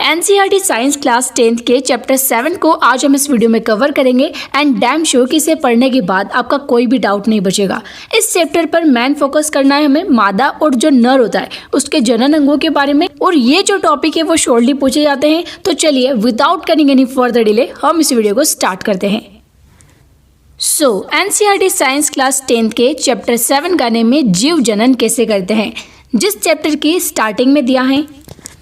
NCERT science class 10th के chapter 7 को आज हम इस वीडियो में कवर करेंगे एंड डैम श्योर कि इसे पढ़ने के बाद आपका कोई भी डाउट नहीं बचेगा। इस चैप्टर पर मेन फोकस करना है हमें मादा और जो नर होता है उसके जनन अंगों के बारे में, और ये जो टॉपिक है वो शॉर्टली पूछे जाते हैं। तो चलिए विदाउट करिंग एनी फर्दर डिले हम इस वीडियो को स्टार्ट करते हैं। एनसीईआरटी साइंस क्लास 10th के चैप्टर 7 का नेम है जीव जनन कैसे करते हैं, जिस चैप्टर की स्टार्टिंग में दिया है।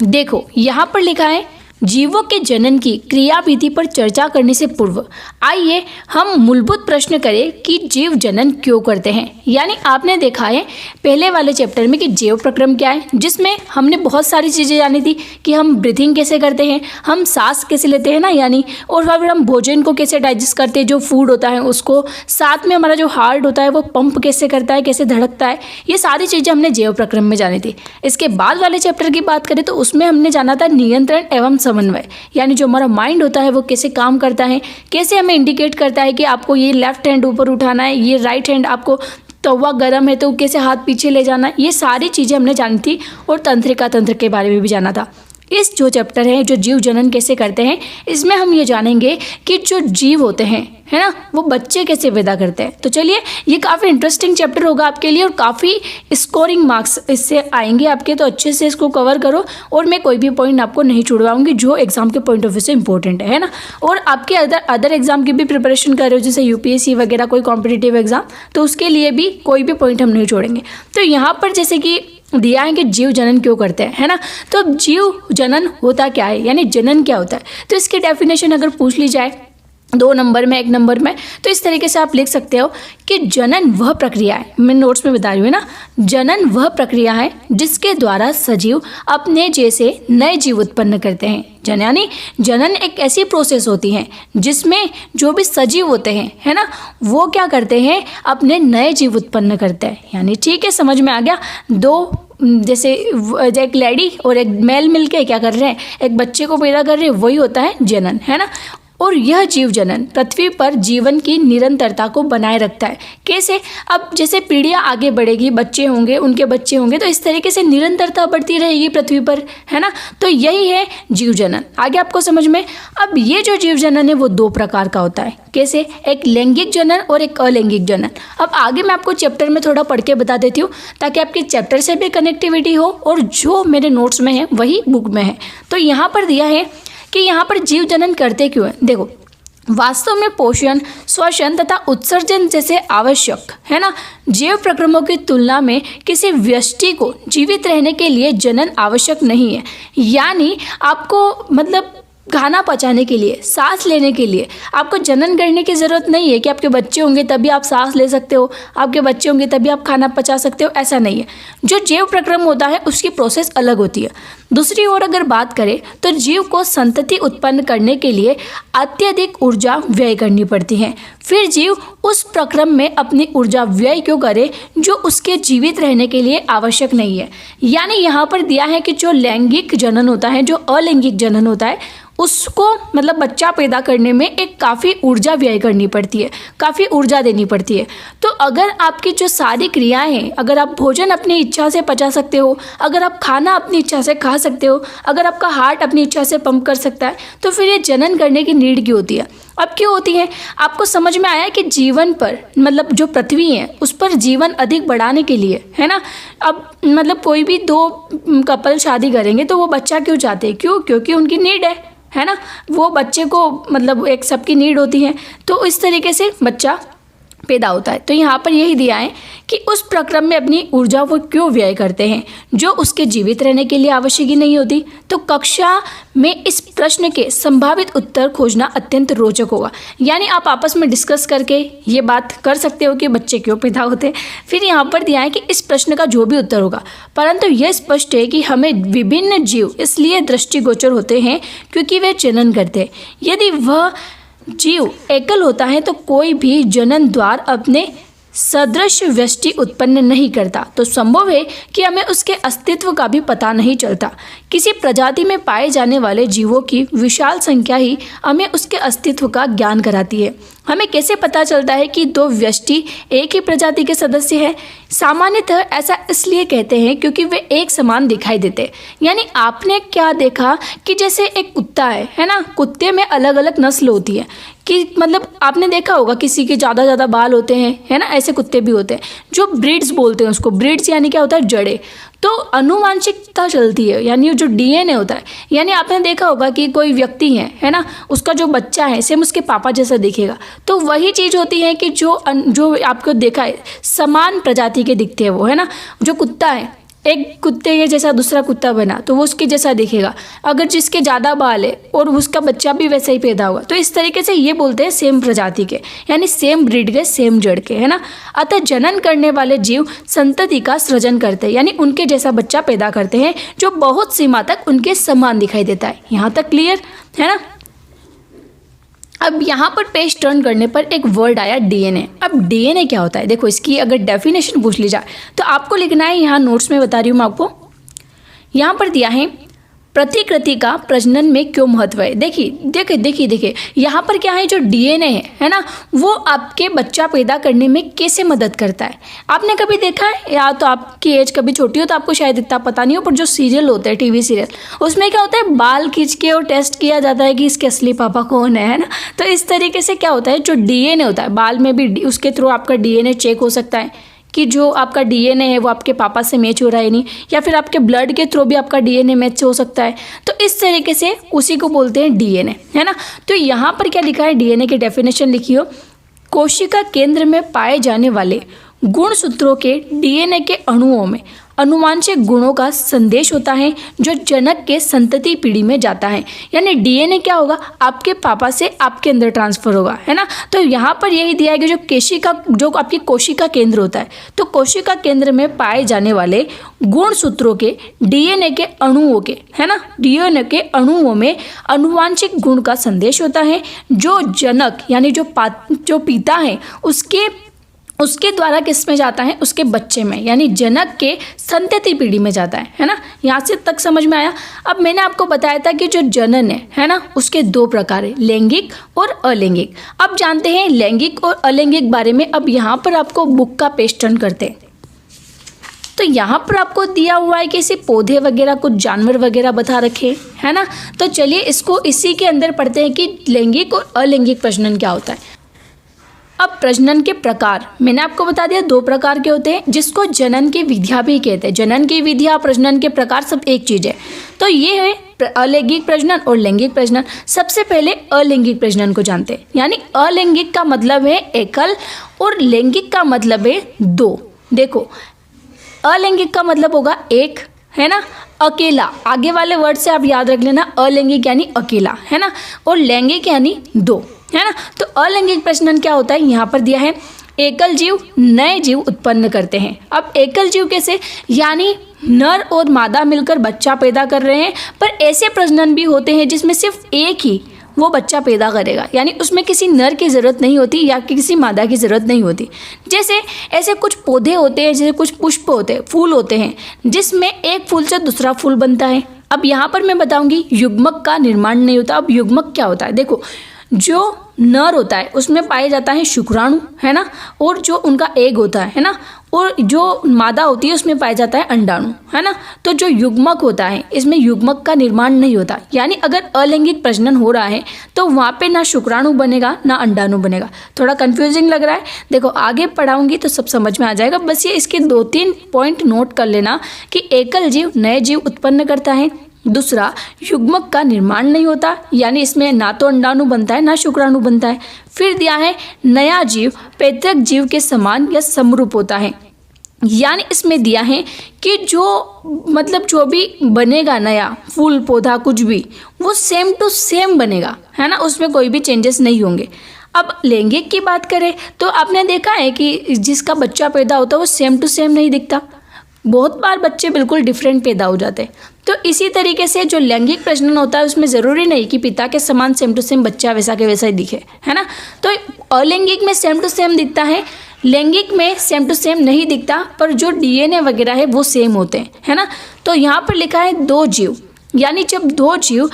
देखो यहाँ पर लिखा है जीवों के जनन की क्रियाविधि पर चर्चा करने से पूर्व आइए हम मूलभूत प्रश्न करें कि जीव जनन क्यों करते हैं। यानी आपने देखा है पहले वाले चैप्टर में कि जीव प्रक्रम क्या है, जिसमें हमने बहुत सारी चीज़ें जानी थी कि हम ब्रीथिंग कैसे करते हैं, हम सांस कैसे लेते हैं ना, यानी और फिर हम भोजन को कैसे डाइजेस्ट करते हैं, जो फूड होता है उसको, साथ में हमारा जो हार्ट होता है वो पंप कैसे करता है, कैसे धड़कता है, ये सारी चीज़ें हमने जीव प्रक्रम में जानी थी। इसके बाद वाले चैप्टर की बात करें तो उसमें हमने जाना था नियंत्रण एवं समन्वय, यानी जो हमारा माइंड होता है वो कैसे काम करता है, कैसे हमें इंडिकेट करता है कि आपको ये लेफ्ट हैंड ऊपर उठाना है, ये राइट हैंड आपको तवा गर्म है तो कैसे हाथ पीछे ले जाना है, ये सारी चीज़ें हमने जानी थी। और तंत्रिका तंत्र के बारे में भी जाना था। इस जो चैप्टर है जो जीव जनन कैसे करते हैं, इसमें हम ये जानेंगे कि जो जीव होते हैं है ना वो बच्चे कैसे पैदा करते हैं। तो चलिए ये काफ़ी इंटरेस्टिंग चैप्टर होगा आपके लिए और काफ़ी स्कोरिंग मार्क्स इससे आएंगे आपके, तो अच्छे से इसको कवर करो और मैं कोई भी पॉइंट आपको नहीं छुड़वाऊंगी जो एग्जाम के पॉइंट ऑफ व्यू से इंपॉर्टेंट है ना। और आपके अदर एग्जाम की भी प्रिपरेशन कर रहे हो जैसे यूपीएससी वगैरह कोई कॉम्पिटिटिव एग्जाम, तो उसके लिए भी कोई भी पॉइंट हम नहीं छोड़ेंगे। तो यहाँ पर जैसे कि दिया है कि जीव जनन क्यों करते हैं, है ना। तो जीव जनन होता क्या है, यानी जनन क्या होता है, तो इसकी डेफिनेशन अगर पूछ ली जाए 2 नंबर में 1 नंबर में, तो इस तरीके से आप लिख सकते हो कि जनन वह प्रक्रिया है, मैं नोट्स में बता रही हूँ ना, जनन वह प्रक्रिया है जिसके द्वारा सजीव अपने जैसे नए जीव उत्पन्न करते हैं। यानी जनन एक ऐसी प्रोसेस होती है जिसमें जो भी सजीव होते हैं है ना वो क्या करते हैं, अपने नए जीव उत्पन्न करते हैं। यानी ठीक है, समझ में आ गया। 2 जैसे एक लेडी और एक मेल मिलके क्या कर रहे हैं, एक बच्चे को पैदा कर रहे हैं, वही होता है जनन, है ना। और यह जीव जनन पृथ्वी पर जीवन की निरंतरता को बनाए रखता है। कैसे, अब जैसे पीढ़ियां आगे बढ़ेगी, बच्चे होंगे, उनके बच्चे होंगे, तो इस तरीके से निरंतरता बढ़ती रहेगी पृथ्वी पर, है ना। तो यही है जीव जनन। आगे आपको समझ में। अब ये जो जीव जनन है वो 2 प्रकार का होता है। कैसे, एक लैंगिक जनन और एक अलैंगिक जनन। अब आगे मैं आपको चैप्टर में थोड़ा पढ़ के बता देती हूँ ताकि आपके चैप्टर से भी कनेक्टिविटी हो और जो मेरे नोट्स में है वही बुक में है। तो यहाँ पर दिया है कि यहाँ पर जीव जनन करते क्यों हैं। देखो, वास्तव में पोषण, श्वसन तथा उत्सर्जन जैसे आवश्यक है ना जीव प्रक्रमों की तुलना में किसी व्यष्टि को जीवित रहने के लिए जनन आवश्यक नहीं है। यानी आपको मतलब खाना पचाने के लिए, सांस लेने के लिए आपको जनन करने की ज़रूरत नहीं है कि आपके बच्चे होंगे तभी आप सांस ले सकते हो, आपके बच्चे होंगे तभी आप खाना पचा सकते हो, ऐसा नहीं है। जो जीव प्रक्रम होता है उसकी प्रोसेस अलग होती है। दूसरी ओर अगर बात करें तो जीव को संतति उत्पन्न करने के लिए अत्यधिक ऊर्जा व्यय करनी पड़ती है। फिर जीव उस प्रक्रम में अपनी ऊर्जा व्यय क्यों करे जो उसके जीवित रहने के लिए आवश्यक नहीं है। यानी यहाँ पर दिया है कि जो लैंगिक जनन होता है, जो अलैंगिक जनन होता है, उसको मतलब बच्चा पैदा करने में एक काफ़ी ऊर्जा व्यय करनी पड़ती है, काफ़ी ऊर्जा देनी पड़ती है। तो अगर आपकी जो सारी क्रियाएं हैं, अगर आप भोजन अपनी इच्छा से पचा सकते हो, अगर आप खाना अपनी इच्छा से खा सकते हो, अगर आपका हार्ट अपनी इच्छा से पंप कर सकता है, तो फिर ये जनन करने की नीड क्यों होती है। अब क्यों होती है, आपको समझ में आया कि जीवन पर मतलब जो पृथ्वी है उस पर जीवन अधिक बढ़ाने के लिए, है ना। अब मतलब कोई भी 2 कपल शादी करेंगे तो वो बच्चा क्यों चाहते हैं, क्यों, क्योंकि उनकी नीड है ना, वो बच्चे को मतलब एक सबकी नीड होती है, तो इस तरीके से बच्चा पैदा होता है। तो यहाँ पर यही दिया है कि उस प्रक्रम में अपनी ऊर्जा वो क्यों व्यय करते हैं जो उसके जीवित रहने के लिए आवश्यक ही नहीं होती। तो कक्षा में इस प्रश्न के संभावित उत्तर खोजना अत्यंत रोचक होगा। यानी आप आपस में डिस्कस करके ये बात कर सकते हो कि बच्चे क्यों पैदा होते हैं। फिर यहाँ पर दिया है कि इस प्रश्न का जो भी उत्तर होगा, परंतु यह स्पष्ट है कि हमें विभिन्न जीव इसलिए दृष्टिगोचर होते हैं क्योंकि वे जनन करते हैं। यदि वह जीव एकल होता है तो कोई भी जनन द्वार अपने सदृश व्यष्टि उत्पन्न नहीं करता, तो संभव है कि हमें उसके अस्तित्व का भी पता नहीं चलता। किसी प्रजाति में पाए जाने वाले जीवों की विशाल संख्या ही हमें उसके अस्तित्व का ज्ञान कराती है। हमें कैसे पता चलता है कि दो व्यष्टि एक ही प्रजाति के सदस्य हैं? सामान्यतः ऐसा इसलिए कहते हैं क्योंकि वे एक समान दिखाई देते हैं। यानी आपने क्या देखा कि जैसे एक कुत्ता है ना, कुत्ते में अलग अलग नस्ल होती है कि मतलब आपने देखा होगा किसी के ज़्यादा बाल होते हैं, है ना, ऐसे कुत्ते भी होते हैं जो ब्रीड्स बोलते हैं उसको। ब्रीड्स यानी क्या होता है? जड़े। तो अनुवांशिकता चलती है, यानी जो डीएनए होता है, यानी आपने देखा होगा कि कोई व्यक्ति है ना, उसका जो बच्चा है सेम उसके पापा जैसा दिखेगा। तो वही चीज़ होती है कि जो आपको देखा है समान प्रजाति के दिखते हैं वो, है ना। जो कुत्ता है एक कुत्ते के जैसा दूसरा कुत्ता बना तो वो उसके जैसा दिखेगा। अगर जिसके ज़्यादा बाल है और उसका बच्चा भी वैसा ही पैदा हुआ तो इस तरीके से ये बोलते हैं सेम प्रजाति के, यानी सेम ब्रीड के, सेम जड़ के, है ना। अतः जनन करने वाले जीव संतति का सृजन करते हैं, यानी उनके जैसा बच्चा पैदा करते हैं जो बहुत सीमा तक उनके समान दिखाई देता है। यहाँ तक क्लियर है ना। अब यहाँ पर पेज टर्न करने पर एक वर्ड आया डीएनए। अब डीएनए क्या होता है? देखो इसकी अगर डेफिनेशन पूछ ली जाए तो आपको लिखना है, यहाँ नोट्स में बता रही हूँ मैं आपको। यहाँ पर दिया है प्रतिकृति का प्रजनन में क्यों महत्व है। देखिए यहाँ पर क्या है, जो डीएनए है ना, वो आपके बच्चा पैदा करने में कैसे मदद करता है। आपने कभी देखा है, या तो आपकी एज कभी छोटी हो तो आपको शायद इतना पता नहीं हो, पर जो सीरियल होते हैं, टीवी सीरियल, उसमें क्या होता है, बाल खींच के और टेस्ट किया जाता है कि इसके असली पापा कौन है ना। तो इस तरीके से क्या होता है, जो डीएनए होता है बाल में भी उसके थ्रू आपका डीएनए चेक हो सकता है कि जो आपका डीएनए है वो आपके पापा से मैच हो रहा है नहीं, या फिर आपके ब्लड के थ्रू भी आपका डीएनए मैच हो सकता है। तो इस तरीके से उसी को बोलते हैं डीएनए, है ना। तो यहाँ पर क्या लिखा है, डीएनए की डेफिनेशन लिखी हो, कोशिका केंद्र में पाए जाने वाले गुणसूत्रों के डीएनए के अणुओं में अनुवांशिक गुणों का संदेश होता है जो जनक के संतति पीढ़ी में जाता है। यानी डीएनए क्या होगा, आपके पापा से आपके अंदर ट्रांसफर होगा, है ना। तो यहाँ पर यही दिया है कि जो आपकी कोशिका केंद्र होता है, तो कोशिका केंद्र में पाए जाने वाले गुणसूत्रों के डीएनए के अणुओं के, है ना, डीएनए के अणुओं में अनुवांशिक गुण का संदेश होता है जो जनक यानी जो पिता है उसके द्वारा किस में जाता है, उसके बच्चे में, यानी जनक के संतति पीढ़ी में जाता है ना। यहाँ से तक समझ में आया। अब मैंने आपको बताया था कि जो जनन है ना, उसके दो प्रकार है, लैंगिक और अलैंगिक। अब जानते हैं लैंगिक और अलैंगिक बारे में। अब यहाँ पर आपको बुक का पेज टर्न करते हैं तो यहाँ पर आपको दिया हुआ है कि इसे पौधे वगैरह कुछ जानवर वगैरह बता रखे, है ना। तो चलिए इसको इसी के अंदर पढ़ते हैं कि लैंगिक और अलैंगिक प्रजनन क्या होता है। अब प्रजनन के प्रकार मैंने आपको बता दिया, दो प्रकार के होते हैं जिसको जनन की विधियां भी कहते हैं। जनन की विधियां, प्रजनन के प्रकार सब एक चीज है। तो ये है अलैंगिक प्रजनन और लैंगिक प्रजनन। सबसे पहले अलैंगिक प्रजनन को जानते हैं, यानी अलैंगिक का मतलब है एकल और लैंगिक का मतलब है दो। देखो अलैंगिक का मतलब होगा एक, है ना, अकेला, आगे वाले वर्ड से आप याद रख लेना, अलैंगिक यानी अकेला, है ना, और लैंगिक यानी दो, है ना। तो अलैंगिक प्रजनन क्या होता है, यहाँ पर दिया है, एकल जीव नए जीव उत्पन्न करते हैं। अब एकल जीव कैसे, यानी नर और मादा मिलकर बच्चा पैदा कर रहे हैं, पर ऐसे प्रजनन भी होते हैं जिसमें सिर्फ एक ही वो बच्चा पैदा करेगा, यानी उसमें किसी नर की ज़रूरत नहीं होती या किसी मादा की ज़रूरत नहीं होती। जैसे ऐसे कुछ पौधे होते हैं, जैसे कुछ पुष्प होते हैं, फूल होते हैं, जिसमें एक फूल से दूसरा फूल बनता है। अब यहाँ पर मैं बताऊंगी युग्मक का निर्माण नहीं होता। अब युग्मक क्या होता है, देखो जो नर होता है उसमें पाया जाता है शुक्राणु, है ना, और जो उनका एग होता है ना, और जो मादा होती है उसमें पाया जाता है अंडाणु, है ना। तो जो युग्मक होता है इसमें युग्मक का निर्माण नहीं होता, यानी अगर अलैंगिक प्रजनन हो रहा है तो वहाँ पे ना शुक्राणु बनेगा ना अंडाणु बनेगा। थोड़ा कंफ्यूजिंग लग रहा है, देखो आगे पढ़ाऊंगी तो सब समझ में आ जाएगा। बस ये इसके 2-3 पॉइंट नोट कर लेना कि एकल जीव नए जीव उत्पन्न करता है, दूसरा युग्मक का निर्माण नहीं होता, यानी इसमें ना तो अंडाणु बनता है ना शुक्राणु बनता है। फिर दिया है नया जीव पैतृक जीव के समान या समरूप होता है, यानी इसमें दिया है कि जो भी बनेगा नया फूल पौधा कुछ भी वो सेम टू सेम बनेगा, है ना, उसमें कोई भी चेंजेस नहीं होंगे। अब लैंगिक की बात करें तो आपने देखा है कि जिसका बच्चा पैदा होता है वो सेम टू सेम नहीं दिखता, बहुत बार बच्चे बिल्कुल डिफरेंट पैदा हो जाते हैं। तो इसी तरीके से जो लैंगिक प्रजनन होता है उसमें ज़रूरी नहीं कि पिता के समान सेम टू सेम बच्चा वैसा के वैसा ही दिखे, है ना। तो अलैंगिक में सेम टू सेम दिखता है, लैंगिक में सेम टू सेम नहीं दिखता, पर जो डीएनए वगैरह है वो सेम होते हैं, है ना। तो यहाँ पर लिखा है दो जीव यानी जब दो जीव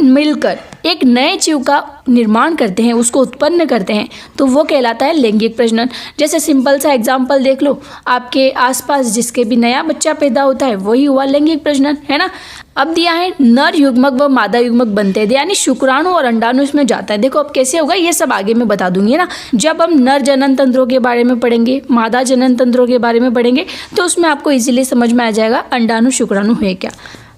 मिलकर एक नए जीव का निर्माण करते हैं, उसको उत्पन्न करते हैं, तो वो कहलाता है लैंगिक प्रजनन। जैसे सिंपल सा एग्जांपल देख लो, आपके आसपास जिसके भी नया बच्चा पैदा होता है वही हुआ लैंगिक प्रजनन, है ना। अब दिया है नर युग्मक व मादा युग्मक बनते हैं, यानी शुक्राणु और अंडाणु इसमें जाता है। देखो अब कैसे होगा ये सब आगे मैं बता दूंगी ना। जब हम नर जनन तंत्रों के बारे में पढ़ेंगे, मादा जनन तंत्रों के बारे में पढ़ेंगे, तो उसमें आपको इजीली समझ में आ जाएगा अंडाणु शुक्राणु है क्या।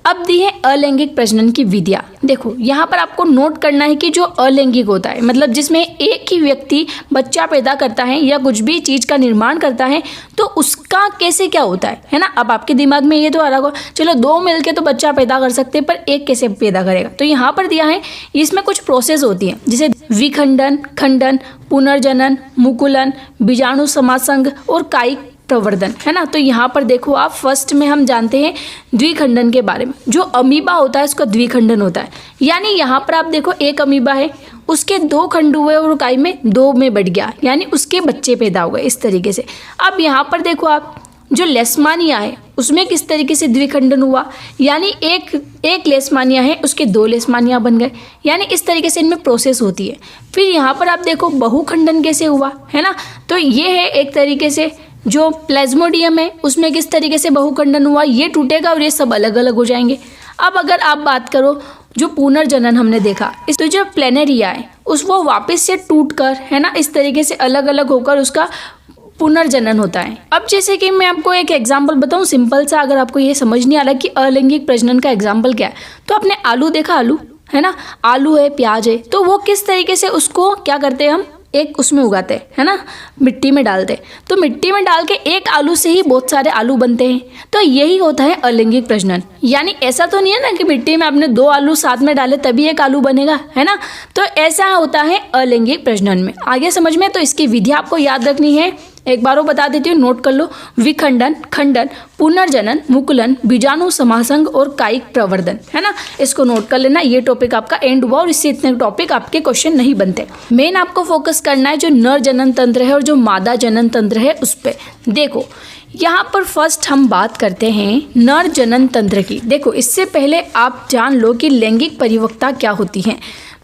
अब दी है अलैंगिक प्रजनन की विधियाँ। देखो यहाँ पर आपको नोट करना है कि जो अलैंगिक होता है, मतलब जिसमें एक ही व्यक्ति बच्चा पैदा करता है या कुछ भी चीज़ का निर्माण करता है, तो उसका कैसे क्या होता है ना। अब आपके दिमाग में ये तो आ रहा होगा, चलो दो मिलके तो बच्चा पैदा कर सकते हैं, पर एक कैसे पैदा करेगा। तो यहाँ पर दिया है इसमें कुछ प्रोसेस होती है, जैसे विखंडन, खंडन, पुनर्जनन, मुकुलन, बीजाणु समासंग और कायिक प्रवर्धन, है ना। तो यहाँ पर देखो आप, फर्स्ट में हम जानते हैं द्विखंडन के बारे में। जो अमीबा होता है उसका द्विखंडन होता है, यानी यहाँ पर आप देखो एक अमीबा है, उसके दो खंड हुए और काई में दो में बढ़ गया, यानी उसके बच्चे पैदा हो गए इस तरीके से। अब यहाँ पर देखो आप, जो लेशमानिया है उसमें किस तरीके से द्विखंडन हुआ, यानी एक लेशमानिया है उसके दो लेशमानिया बन गए, यानी इस तरीके से इनमें प्रोसेस होती है। फिर यहाँ पर आप देखो बहुखंडन कैसे हुआ, है ना। तो ये है एक तरीके से जो प्लाज्मोडियम है उसमें किस तरीके से बहुखंडन हुआ, ये टूटेगा और ये सब अलग अलग हो जाएंगे। अब अगर आप बात करो जो पुनर्जनन हमने देखा, इस तो जो प्लेनेरिया है उस वो वापस से टूटकर, है ना, इस तरीके से अलग अलग होकर उसका पुनर्जनन होता है। अब जैसे कि मैं आपको एक एग्जांपल बताऊं सिंपल सा, अगर आपको ये समझ नहीं आ रहा कि अलैंगिक प्रजनन का एग्जांपल क्या है, तो आपने आलू देखा, आलू है ना, आलू है, प्याज है, तो वो किस तरीके से उसको क्या करते हैं हम एक उसमें उगाते हैं, है ना, मिट्टी में डालते हैं। तो मिट्टी में डाल के एक आलू से ही बहुत सारे आलू बनते हैं, तो यही होता है अलैंगिक प्रजनन। यानी ऐसा तो नहीं है ना कि मिट्टी में आपने दो आलू साथ में डाले तभी एक आलू बनेगा, है ना। तो ऐसा होता है अलैंगिक प्रजनन में। आगे समझ में, तो इसकी विधि आपको याद रखनी है, एक बार वो बता देती हूँ, नोट कर लो। विखंडन, खंडन, पुनर्जनन, मुकुलन, बीजाणु समासंग और कायिक प्रवर्धन, है ना। इसको नोट कर लेना, ये टॉपिक आपका एंड हुआ और इससे इतने टॉपिक आपके क्वेश्चन नहीं बनते। मेन आपको फोकस करना है जो नर जनन तंत्र है और जो मादा जनन तंत्र है उस पर। देखो यहाँ पर फर्स्ट हम बात करते हैं नर जनन तंत्र की। देखो इससे पहले आप जान लो कि लैंगिक परिपक्वता क्या होती है।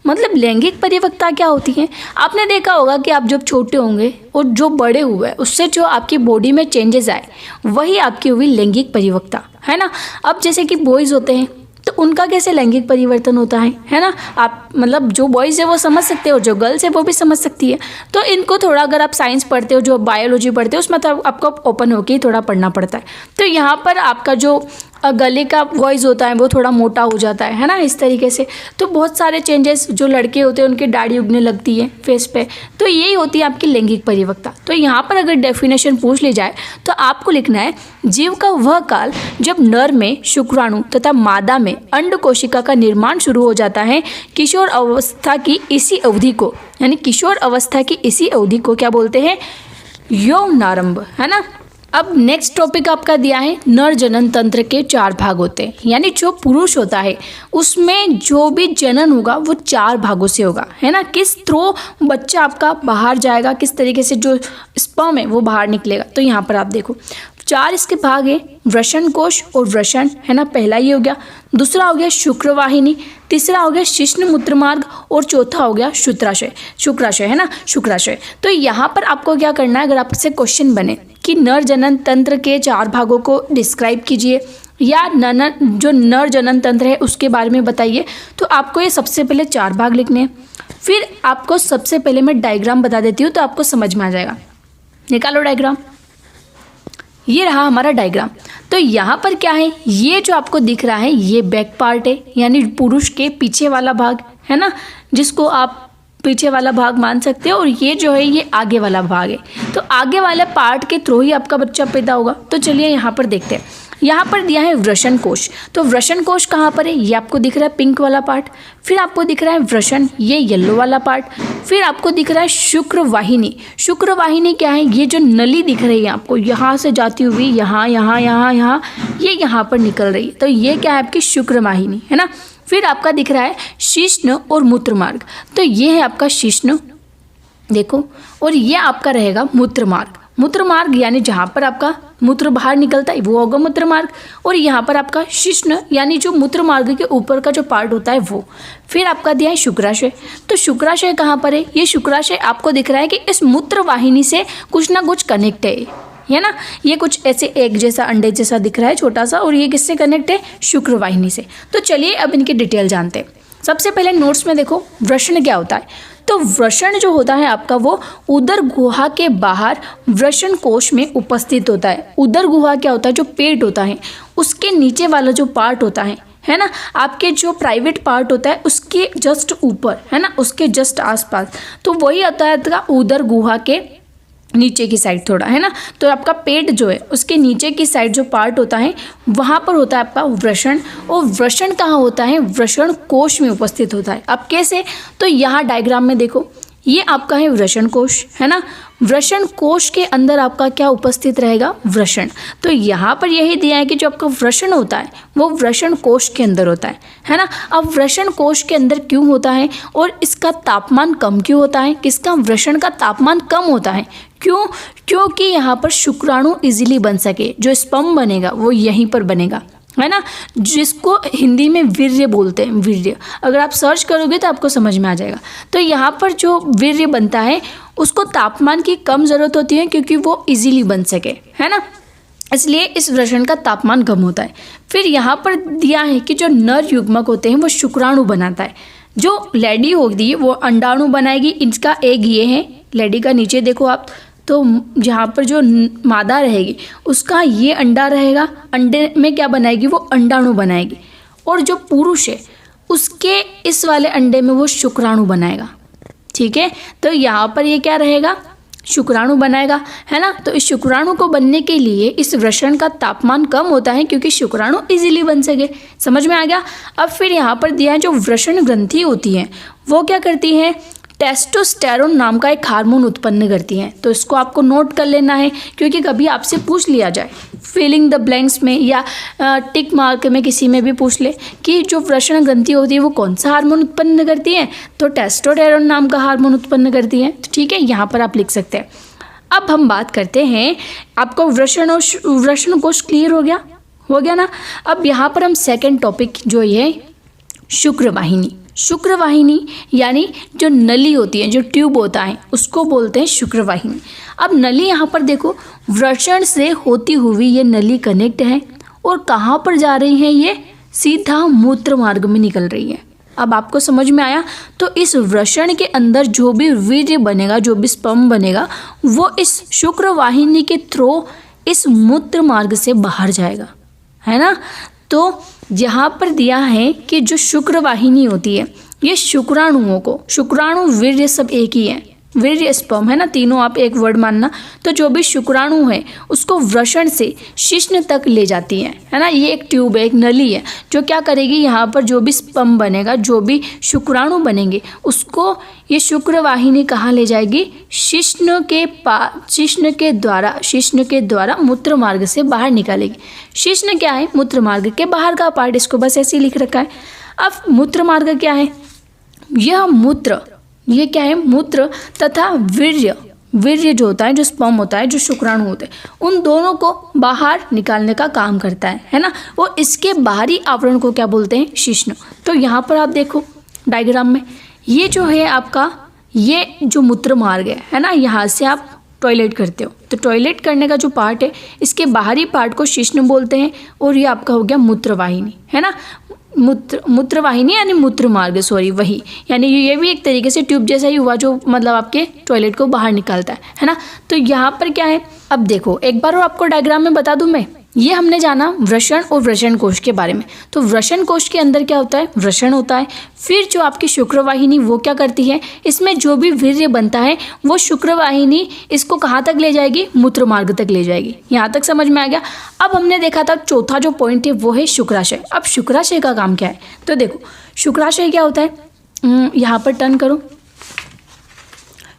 मतलब लैंगिक परिपक्वता क्या होती है, आपने देखा होगा कि आप जब छोटे होंगे और जो बड़े हुए उससे जो आपकी बॉडी में चेंजेस आए वही आपकी हुई लैंगिक परिपक्वता, है ना। अब जैसे कि बॉयज़ होते हैं तो उनका कैसे लैंगिक परिवर्तन होता है ना। आप मतलब जो बॉयज़ है वो समझ सकते हो, जो गर्ल्स है वो भी समझ सकती है। तो इनको थोड़ा अगर आप साइंस पढ़ते हो, जो बायोलॉजी पढ़ते हो, उसमें तो आपको ओपन होकर ही थोड़ा पढ़ना पड़ता है। तो यहाँ पर आपका जो गले का वॉइस होता है वो थोड़ा मोटा हो जाता है ना, इस तरीके से। तो बहुत सारे चेंजेस, जो लड़के होते हैं उनकी दाढ़ी उगने लगती है फेस पे, तो यही होती है आपकी लैंगिक परिपक्वता। तो यहाँ पर अगर डेफिनेशन पूछ ली जाए तो आपको लिखना है जीव का वह काल जब नर में शुक्राणु तथा मादा में अंड कोशिका का निर्माण शुरू हो जाता है। किशोर अवस्था की इसी अवधि को, यानी किशोर अवस्था की इसी अवधि को क्या बोलते हैं, यौवनारंभ, है ना। अब नेक्स्ट टॉपिक आपका दिया है नर जनन तंत्र के 4 भाग होते हैं, यानी जो पुरुष होता है उसमें जो भी जनन होगा वो 4 भागों से होगा, है ना। किस थ्रू बच्चा आपका बाहर जाएगा, किस तरीके से जो स्पर्म है वो बाहर निकलेगा। तो यहाँ पर आप देखो 4 इसके भाग है, वृषण कोश और वृषण, है ना, पहला ये हो गया। दूसरा हो गया शुक्रवाहिनी, तीसरा हो गया शिश्न मूत्र मार्ग और चौथा हो गया शुक्राशय, है ना, शुक्राशय। तो यहाँ पर आपको क्या करना है, अगर आपसे क्वेश्चन बने कि नर जनन तंत्र के 4 भागों को डिस्क्राइब कीजिए या जो नर जनन तंत्र है उसके बारे में बताइए, तो आपको ये सबसे पहले 4 भाग लिखने हैं। फिर आपको सबसे पहले मैं डायग्राम बता देती हूँ तो आपको समझ में आ जाएगा। निकालो डायग्राम, ये रहा हमारा डायग्राम। तो यहाँ पर क्या है, ये जो आपको दिख रहा है ये बैक पार्ट है, यानी पुरुष के पीछे वाला भाग, है ना, जिसको आप पीछे वाला भाग मान सकते हो, और ये जो है ये आगे वाला भाग है। तो आगे वाले पार्ट के थ्रू ही आपका बच्चा पैदा होगा। तो चलिए यहाँ पर देखते हैं। यहाँ पर दिया है वृषण कोश। तो वृषण कोश कहाँ पर है, ये आपको दिख रहा है पिंक वाला पार्ट। फिर आपको दिख रहा है वृषण, ये येलो वाला पार्ट। फिर आपको दिख रहा है शुक्रवाहिनी। शुक्रवाहिनी क्या है, ये जो नली दिख रही है आपको यहाँ से जाती हुई यहाँ यहाँ यहाँ यहाँ ये यहाँ पर निकल रही है, तो ये क्या है आपकी शुक्रवाहिनी, है ना। फिर आपका दिख रहा है शिश्न और मूत्र मार्ग। तो ये है आपका शिश्न, देखो, और ये आपका रहेगा मूत्र मार्ग। मूत्र मार्ग यानी जहाँ पर आपका मूत्र बाहर निकलता है वो होगा मूत्र मार्ग, और यहाँ पर आपका शिश्न यानी जो मूत्र मार्ग के ऊपर का जो पार्ट होता है वो। फिर आपका दिया है शुक्राशय। तो शुक्राशय कहाँ पर है? ये शुक्राशय आपको दिख रहा है कि इस मूत्र वाहिनी से कुछ ना कुछ कनेक्ट है ना। ये कुछ ऐसे एक जैसा अंडे जैसा दिख रहा है छोटा सा, और ये किससे कनेक्ट है? शुक्र वाहिनी से। तो चलिए अब इनकी डिटेल जानते हैं। सबसे पहले नोट्स में देखो वृषण क्या होता है। तो वृषण जो होता है आपका वो उदर गुहा के बाहर वृषण कोश में उपस्थित होता है। उदर गुहा क्या होता है? जो पेट होता है उसके नीचे वाला जो पार्ट होता है ना, आपके जो प्राइवेट पार्ट होता है उसके जस्ट ऊपर, है ना, उसके जस्ट आसपास, तो वही आता है आपका उदर गुहा के नीचे की साइड थोड़ा, है ना। तो आपका पेट जो है उसके नीचे की साइड जो पार्ट होता है वहाँ पर होता है आपका वृषण। और वृषण कहाँ होता है? वृषण कोश में उपस्थित होता है। अब कैसे? तो यहाँ डायग्राम में देखो, ये आपका है वृषण कोश, है ना। वृषण कोश के अंदर आपका क्या उपस्थित रहेगा? वृषण। तो यहाँ पर यही दिया है कि जो आपका वृषण होता है वो वृषण कोश के अंदर होता है ना। अब वृषण कोश के अंदर क्यों होता है और इसका तापमान कम क्यों होता है? किसका? वृषण का तापमान कम होता है। क्यों? क्योंकि यहाँ पर शुक्राणु इजीली बन सके, जो स्पर्म बनेगा वो यहीं पर बनेगा, है ना, जिसको हिंदी में वीर्य बोलते हैं। वीर्य अगर आप सर्च करोगे तो आपको समझ में आ जाएगा। तो यहाँ पर जो वीर्य बनता है उसको तापमान की कम ज़रूरत होती है क्योंकि वो इजीली बन सके, है ना, इसलिए इस वृषण का तापमान कम होता है। फिर यहाँ पर दिया है कि जो नर युग्मक होते हैं वो शुक्राणु बनाता है। जो लेडी होगी वो अंडाणु बनाएगी। इनका एग ये है, लेडी का नीचे देखो आप, तो जहाँ पर जो मादा रहेगी उसका ये अंडा रहेगा, अंडे में क्या बनाएगी? वो अंडाणु बनाएगी। और जो पुरुष है उसके इस वाले अंडे में वो शुक्राणु बनाएगा, ठीक है। तो यहाँ पर ये क्या रहेगा? शुक्राणु बनाएगा, है ना। तो इस शुक्राणु को बनने के लिए इस वृषण का तापमान कम होता है क्योंकि शुक्राणु इजीली बन सके। समझ में आ गया? अब फिर यहाँ पर दिया है जो वृषण ग्रंथि होती है वो क्या करती है? टेस्टोस्टेरोन नाम का एक हार्मोन उत्पन्न करती हैं। तो इसको आपको नोट कर लेना है क्योंकि कभी आपसे पूछ लिया जाए फिलिंग द ब्लैंक्स में या टिक मार्क में किसी में भी पूछ ले कि जो वृषण ग्रंथि होती है वो कौन सा हार्मोन उत्पन्न करती है, तो टेस्टोस्टेरोन नाम का हार्मोन उत्पन्न करती है। तो ठीक है, यहाँ पर आप लिख सकते हैं। अब हम बात करते हैं, आपको वृषण कोश क्लियर हो गया ना। अब यहाँ पर हम सेकेंड टॉपिक जो ये शुक्रवाहिनी। शुक्रवाहिनी यानी जो नली होती है, जो ट्यूब होता है उसको बोलते हैं शुक्रवाहिनी। अब नली यहाँ पर देखो, वृषण से होती हुई ये नली कनेक्ट है और कहाँ पर जा रही है? ये सीधा मूत्र मार्ग में निकल रही है। अब आपको समझ में आया? तो इस वृषण के अंदर जो भी वीर्य बनेगा, जो भी स्पर्म बनेगा, वो इस शुक्रवाहिनी के थ्रू इस मूत्र मार्ग से बाहर जाएगा, है ना। तो यहाँ पर दिया है कि जो शुक्रवाहिनी होती है ये शुक्राणुओं को, शुक्राणु वीर्य सब एक ही है, वीर्य स्पर्म, है ना, तीनों आप एक वर्ड मानना। तो जो भी शुक्राणु है उसको वृषण से शिश्न तक ले जाती है ना। ये एक ट्यूब है, एक नली है जो क्या करेगी? यहाँ पर जो भी स्पर्म बनेगा, जो भी शुक्राणु बनेंगे उसको ये शुक्रवाहिनी कहाँ ले जाएगी? शिश्न के द्वारा मूत्र मार्ग से बाहर निकालेगी। शिश्न क्या है? मूत्र मार्ग के बाहर का पार्ट, इसको बस ऐसे ही लिख रखा है। अब मूत्र मार्ग क्या है? यह मूत्र, ये क्या है? मूत्र तथा वीर्य जो होता है, जो स्पर्म होता है, जो शुक्राणु होते हैं, उन दोनों को बाहर निकालने का काम करता है ना। वो इसके बाहरी आवरण को क्या बोलते हैं? शिश्न। तो यहाँ पर आप देखो डायग्राम में, ये जो है आपका, ये जो मूत्र मार्ग है ना, यहाँ से आप टॉयलेट करते हो तो टॉयलेट करने का जो पार्ट है इसके बाहरी पार्ट को शिश्न बोलते हैं। और ये आपका हो गया मूत्रवाहिनी, है ना। मूत्रवाहिनी यानी मूत्र मार्ग, सॉरी, वही, यानी ये भी एक तरीके से ट्यूब जैसा ही हुआ जो मतलब आपके टॉयलेट को बाहर निकालता है ना। तो यहाँ पर क्या है? अब देखो एक बार और आपको डायग्राम में बता दूं मैं, ये हमने जाना वृषण और वृषण कोश के बारे में। तो वृषण कोश के अंदर क्या होता है? वृषण होता है। फिर जो आपकी शुक्रवाहिनी वो क्या करती है? इसमें जो भी वीर्य बनता है वो शुक्रवाहिनी इसको कहाँ तक ले जाएगी? मूत्र मार्ग तक ले जाएगी। यहाँ तक समझ में आ गया? अब हमने देखा था चौथा जो पॉइंट है वो है शुक्राशय। अब शुक्राशय का काम क्या है? तो देखो शुक्राशय क्या होता है, यहाँ पर टर्न करो।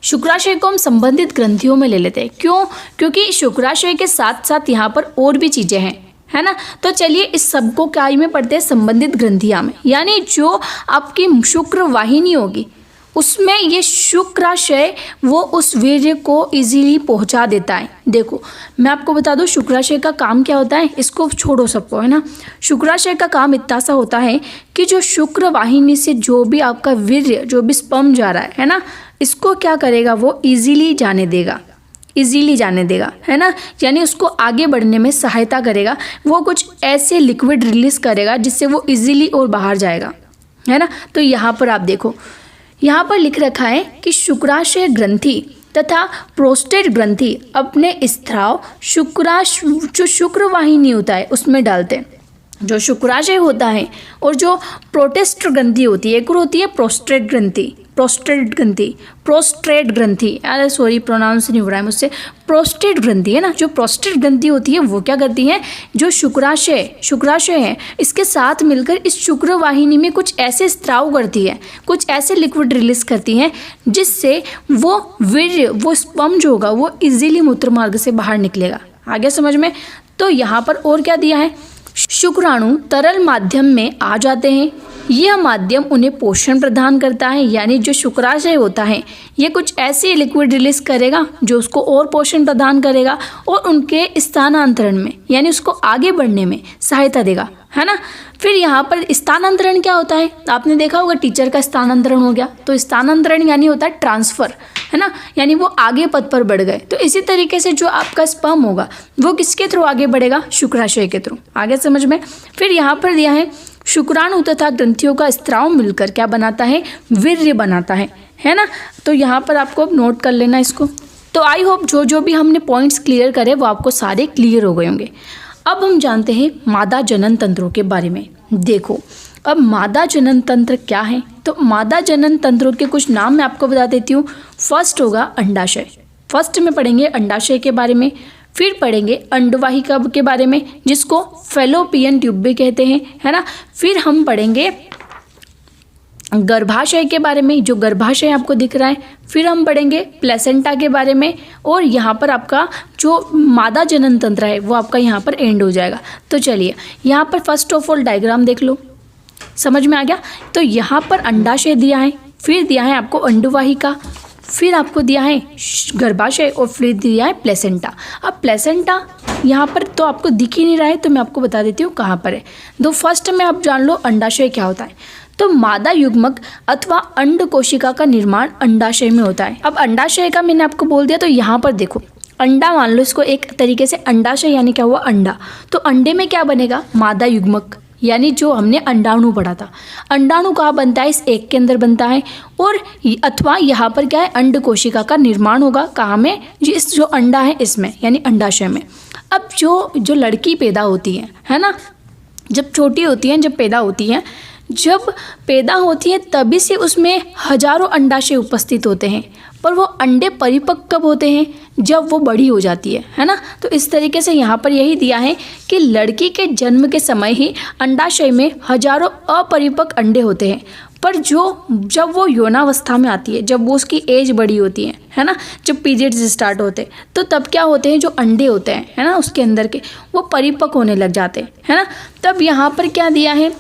शुक्राशय को हम संबंधित ग्रंथियों में ले लेते हैं। क्यों? क्योंकि शुक्राशय के साथ साथ यहाँ पर और भी चीज़ें हैं, है ना। तो चलिए इस सबको क्या में पढ़ते हैं? संबंधित ग्रंथियाँ में। यानी जो आपकी शुक्रवाहिनी होगी उसमें ये शुक्राशय वो उस वीर्य को इजीली पहुंचा देता है। देखो मैं आपको बता दूं शुक्राशय का काम क्या होता है, इसको छोड़ो सबको, है ना। शुक्राशय का काम इतना सा होता है कि जो शुक्र वाहिनी से जो भी आपका वीर्य, जो भी स्पर्म जा रहा है ना, इसको क्या करेगा, वो इजीली जाने देगा, इजीली जाने देगा, है ना। यानी उसको आगे बढ़ने में सहायता करेगा। वो कुछ ऐसे लिक्विड रिलीज करेगा जिससे वो इजीली और बाहर जाएगा, है ना। तो यहाँ पर आप देखो, यहाँ पर लिख रखा है कि शुक्राशय ग्रंथि तथा प्रोस्टेट ग्रंथि अपने स्त्राव जो शुक्र वाहिनी होता है उसमें डालते हैं। जो शुक्राशय होता है और जो प्रोटेस्ट ग्रंथि होती है, एक और होती है प्रोस्टेट ग्रंथि, प्रोस्टेट ग्रंथि, अरे सॉरी प्रोनाउंस नहीं हो रहा है मुझसे, प्रोस्टेट ग्रंथि है ना। जो प्रोस्टेट ग्रंथि होती है वो क्या करती है, जो शुक्राशय है इसके साथ मिलकर इस शुक्र वाहिनी में कुछ ऐसे स्त्राव करती है, कुछ ऐसे लिक्विड रिलीज करती हैं जिससे वो वीर्य, वो स्पर्म जो होगा वो इजीली मूत्र मार्ग से बाहर निकलेगा। आगे समझ में। तो यहाँ पर और क्या दिया है, शुक्राणु तरल माध्यम में आ जाते हैं। यह माध्यम उन्हें पोषण प्रदान करता है, यानी जो शुक्राशय होता है ये कुछ ऐसी लिक्विड रिलीज करेगा जो उसको और पोषण प्रदान करेगा और उनके स्थानांतरण में, यानी उसको आगे बढ़ने में सहायता देगा, है ना। फिर यहाँ पर स्थानांतरण क्या होता है, आपने देखा होगा टीचर का स्थानांतरण हो गया, तो स्थानांतरण यानी होता है ट्रांसफर, है ना, यानी वो आगे पद पर बढ़ गए। तो इसी तरीके से जो आपका स्पर्म होगा वो किसके थ्रू आगे बढ़ेगा, शुक्राशय के थ्रू। आगे समझ में। फिर यहाँ पर दिया है शुक्राणु तथा ग्रंथियों का स्त्राव मिलकर क्या बनाता है, वीर्य बनाता है ना। तो यहाँ पर आपको नोट कर लेना इसको। तो आई होप जो भी हमने पॉइंट्स क्लियर करे वो आपको सारे क्लियर हो गए होंगे। अब हम जानते हैं मादा जनन तंत्रों के बारे में। देखो अब मादा जनन तंत्र क्या है, तो मादा जनन तंत्रों के कुछ नाम मैं आपको बता देती हूँ। फर्स्ट होगा अंडाशय, फर्स्ट में पढ़ेंगे अंडाशय के बारे में। फिर पढ़ेंगे अंडवाहिका के बारे में जिसको फैलोपियन ट्यूब भी कहते हैं, है ना। फिर हम पढ़ेंगे गर्भाशय के बारे में, जो गर्भाशय आपको दिख रहा है। फिर हम पढ़ेंगे प्लेसेंटा के बारे में, और यहाँ पर आपका जो मादा जनन तंत्र है वो आपका यहाँ पर एंड हो जाएगा। तो चलिए यहाँ पर फर्स्ट ऑफ ऑल डायग्राम देख लो, समझ में आ गया। तो यहाँ पर अंडाशय दिया है, फिर दिया है आपको अंडवाहिका, फिर आपको दिया है गर्भाशय, और फिर दिया है प्लेसेंटा। अब प्लेसेंटा यहाँ पर तो आपको दिख ही नहीं रहा है, तो मैं आपको बता देती हूँ कहाँ पर है। तो फर्स्ट में आप जान लो अंडाशय क्या होता है। तो मादा युग्मक अथवा अंड कोशिका का निर्माण अंडाशय में होता है। अब अंडाशय का मैंने आपको बोल दिया, तो यहाँ पर देखो अंडा मान लो इसको एक तरीके से, अंडाशय यानी क्या हुआ, अंडा। तो अंडे में क्या बनेगा, मादा युग्मक, यानी जो हमने अंडाणु पढ़ा था। अंडाणु कहाँ बनता है, इस एक के अंदर बनता है। और अथवा यहाँ पर क्या है, अंड कोशिका का निर्माण होगा कहाँ में, इस जो अंडा है इसमें, यानी अंडाशय में। अब जो लड़की पैदा होती है ना, जब छोटी होती है, जब पैदा होती है तभी से उसमें हजारों अंडाशय उपस्थित होते हैं, पर वो अंडे परिपक्व कब होते हैं, जब वो बड़ी हो जाती है ना। तो इस तरीके से यहाँ पर यही दिया है कि लड़की के जन्म के समय ही अंडाशय में हजारों अपरिपक्व अंडे होते हैं, पर जब वो यौनावस्था में आती है, जब वो उसकी एज बड़ी होती है ना, जब पीरियड्स स्टार्ट होते हैं, तो तब क्या होते हैं, जो अंडे होते हैं, है ना, उसके अंदर के वो परिपक्व होने लग जाते हैं, है ना। तब यहाँ पर क्या दिया है,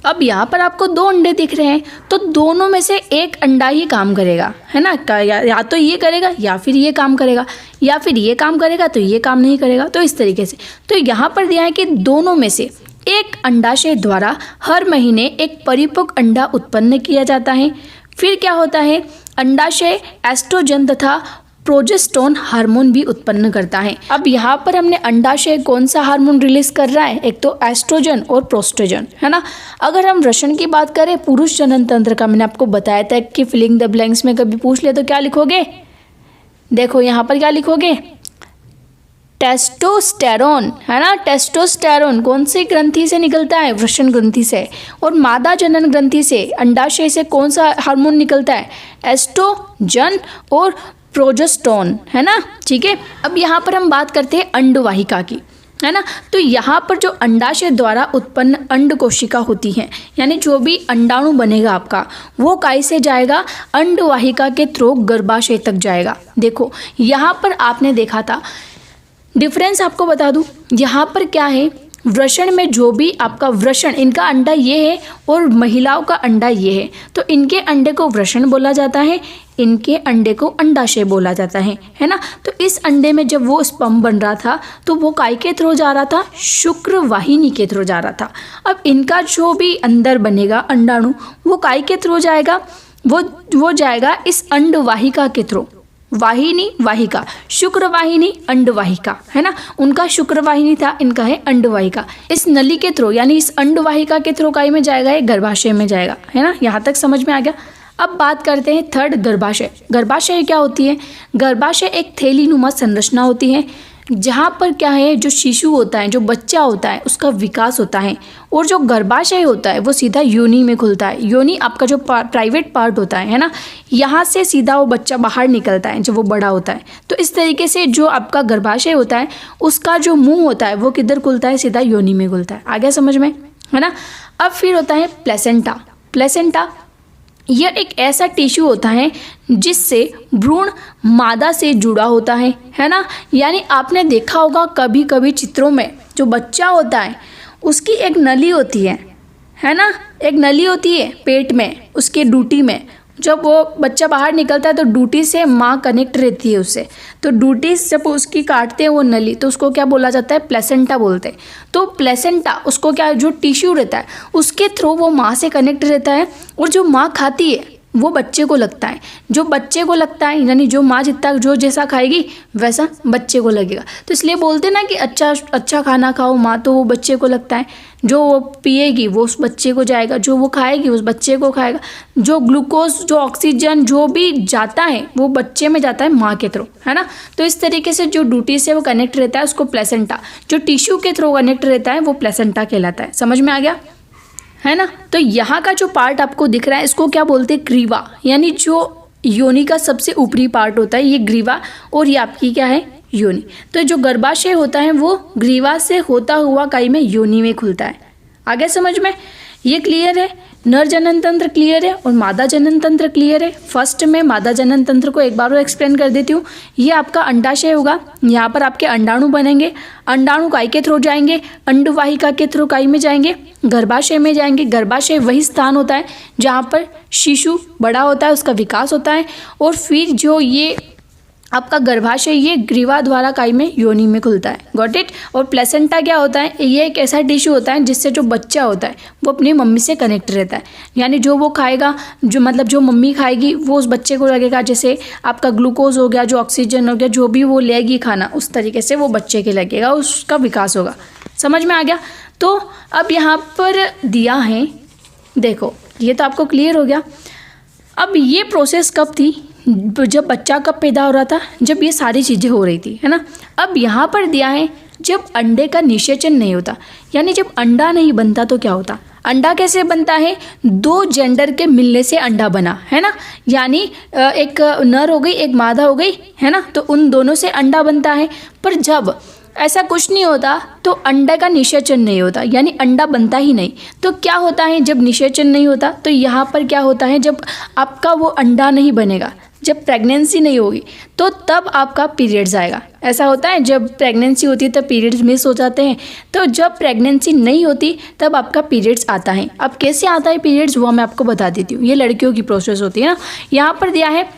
अब यहाँ पर आपको दो अंडे दिख रहे हैं, तो दोनों में से एक अंडा ही काम करेगा, है ना। या तो ये करेगा या फिर ये काम करेगा, या फिर ये काम करेगा तो ये काम नहीं करेगा। तो इस तरीके से तो यहाँ पर दिया है कि दोनों में से एक अंडाशय द्वारा हर महीने एक परिपक्व अंडा उत्पन्न किया जाता है। फिर क्या होता है, अंडाशय एस्ट्रोजन तथा प्रोजेस्टेरोन हार्मोन भी उत्पन्न करता है। अब यहाँ पर हमने अंडाशय कौन सा हार्मोन रिलीज कर रहा है, एक तो एस्ट्रोजन और प्रोस्टेजन, है ना। अगर हम वृषण की बात करें, पुरुष जनन तंत्र का, मैंने आपको बताया था कि फिलिंग द ब्लैंक्स में कभी पूछ ले तो क्या लिखोगे, देखो यहाँ पर क्या लिखोगे, टेस्टोस्टेरोन, है ना। टेस्टोस्टेरोन कौन सी ग्रंथि से निकलता है, वृषण ग्रंथि से। और मादा जनन ग्रंथि से, अंडाशय से कौन सा हार्मोन निकलता है, एस्ट्रोजन और प्रोजेस्टेरोन, है ना। ठीक है, अब यहाँ पर हम बात करते हैं अंडवाहिका की, है ना। तो यहाँ पर जो अंडाशय द्वारा उत्पन्न अंड कोशिका होती है, यानी जो भी अंडाणु बनेगा आपका, वो काय से जाएगा, अंडवाहिका के थ्रू गर्भाशय तक जाएगा। देखो यहाँ पर आपने देखा था डिफरेंस, आपको बता दूं, यहाँ पर क्या है, वृषण में जो भी आपका वृषण, इनका अंडा ये है और महिलाओं का अंडा ये है, तो इनके अंडे को वृषण बोला जाता है, इनके अंडे को अंडाशय बोला जाता है ना। तो इस अंडे में जब वो स्पर्म बन रहा था तो वो काय के थ्रू जा रहा था, शुक्र वाहिनी के थ्रू जा रहा था। अब इनका जो भी अंदर बनेगा अंडाणु, वो काय के थ्रू जाएगा, वो जाएगा इस अंडवाहिका के थ्रू। वाहिनी वाहिका, शुक्र वाहिनी अंडवाहिका, है ना। उनका शुक्र वाहिनी था, इनका है अंडवाहिका। इस नली के थ्रू यानी इस अंडवाहिका के थ्रू काय में जाएगा, ये गर्भाशय में जाएगा, है ना। यहाँ तक समझ में आ गया। अब बात करते हैं थर्ड, गर्भाशय। गर्भाशय क्या होती है? गर्भाशय एक थैलीनुमा संरचना होती है जहाँ पर क्या है, जो शिशु होता है, जो बच्चा होता है, उसका विकास होता है। और जो गर्भाशय होता है वो सीधा योनि में खुलता है। योनि आपका जो प्राइवेट पार्ट होता है ना, यहाँ से सीधा वो बच्चा बाहर निकलता है जब वो बड़ा होता है। तो इस तरीके से जो आपका गर्भाशय होता है उसका जो मुंह होता है वो किधर खुलता है, सीधा योनि में खुलता है। आ गया समझ में, है ना। अब फिर होता है प्लेसेंटा। प्लेसेंटा यह एक ऐसा टिश्यू होता है जिससे भ्रूण मादा से जुड़ा होता है ना। यानी आपने देखा होगा कभी कभी चित्रों में, जो बच्चा होता है उसकी एक नली होती है ना, एक नली होती है पेट में, उसके डूटी में। जब वो बच्चा बाहर निकलता है तो डूटी से माँ कनेक्ट रहती है उससे। तो डूटी जब उसकी काटते हैं वो नली, तो उसको क्या बोला जाता है, प्लेसेंटा बोलते हैं। तो प्लेसेंटा उसको क्या, जो टिश्यू रहता है उसके थ्रू वो माँ से कनेक्ट रहता है, और जो माँ खाती है वो बच्चे को लगता है। जो बच्चे को लगता है यानी जो माँ जितना जो जैसा खाएगी वैसा बच्चे को लगेगा। तो इसलिए बोलते ना कि अच्छा खाना खाओ माँ, तो वो बच्चे को लगता है। जो वो पिएगी वो उस बच्चे को जाएगा, जो वो खाएगी उस बच्चे को खाएगा। जो ग्लूकोज, जो ऑक्सीजन जो भी जाता है वो बच्चे में जाता है माँ के थ्रू, है ना। तो इस तरीके से जो डूटी से वो कनेक्ट रहता है उसको प्लेसेंटा, जो टिश्यू के थ्रू कनेक्ट रहता है वो प्लेसेंटा कहलाता है। समझ में आ गया, है ना। तो यहाँ का जो पार्ट आपको दिख रहा है इसको क्या बोलते हैं, ग्रीवा। यानी जो योनि का सबसे ऊपरी पार्ट होता है ये ग्रीवा, और ये आपकी क्या है, योनि। तो जो गर्भाशय होता है वो ग्रीवा से होता हुआ काय में योनि में खुलता है। आगे समझ में, ये क्लियर है। नर जनन तंत्र क्लियर है और मादा जनन तंत्र क्लियर है। फर्स्ट में मादा जनन तंत्र को एक बार और एक्सप्लेन कर देती हूँ। ये आपका अंडाशय होगा, यहाँ पर आपके अंडाणु बनेंगे। अंडाणु काय के थ्रू जाएंगे, अंडवाहिका के थ्रू काय में जाएंगे, गर्भाशय में जाएंगे। गर्भाशय वही स्थान होता है जहाँ पर शिशु बड़ा होता है, उसका विकास होता है। और फिर जो ये आपका गर्भाशय ये ग्रीवा द्वारा काय में योनि में खुलता है। Got it. और प्लेसेंटा क्या होता है, ये एक ऐसा टिश्यू होता है जिससे जो बच्चा होता है वो अपनी मम्मी से कनेक्ट रहता है। यानी जो वो खाएगा, जो मतलब जो मम्मी खाएगी वो उस बच्चे को लगेगा। जैसे आपका ग्लूकोज हो गया, जो ऑक्सीजन हो गया, जो भी वो लेगी खाना, उस तरीके से वो बच्चे के लगेगा, उसका विकास होगा। समझ में आ गया। तो अब यहाँ पर दिया है, देखो ये तो आपको क्लियर हो गया। अब ये प्रोसेस कब थी, जब बच्चा कब पैदा हो रहा था, जब ये सारी चीज़ें हो रही थी, है ना। अब यहाँ पर दिया है जब अंडे का निषेचन नहीं होता, यानी जब अंडा नहीं बनता तो क्या होता। अंडा कैसे बनता है, दो जेंडर के मिलने से अंडा बना, है ना। यानी एक नर हो गई एक मादा हो गई, है ना, तो उन दोनों से अंडा बनता है। पर जब ऐसा कुछ नहीं होता तो अंडे का निषेचन नहीं होता, यानी अंडा बनता ही नहीं। तो क्या होता है जब निषेचन नहीं होता, तो यहाँ पर क्या होता है, जब आपका वो अंडा नहीं बनेगा, जब प्रेगनेंसी नहीं होगी तो तब आपका पीरियड्स आएगा। ऐसा होता है जब प्रेगनेंसी होती है तब पीरियड्स मिस हो जाते हैं, तो जब प्रेगनेंसी नहीं होती तब आपका पीरियड्स आता है। अब कैसे आता है पीरियड्स वो मैं आपको बता देती हूँ। ये लड़कियों की प्रोसेस होती है ना। यहाँ पर दिया है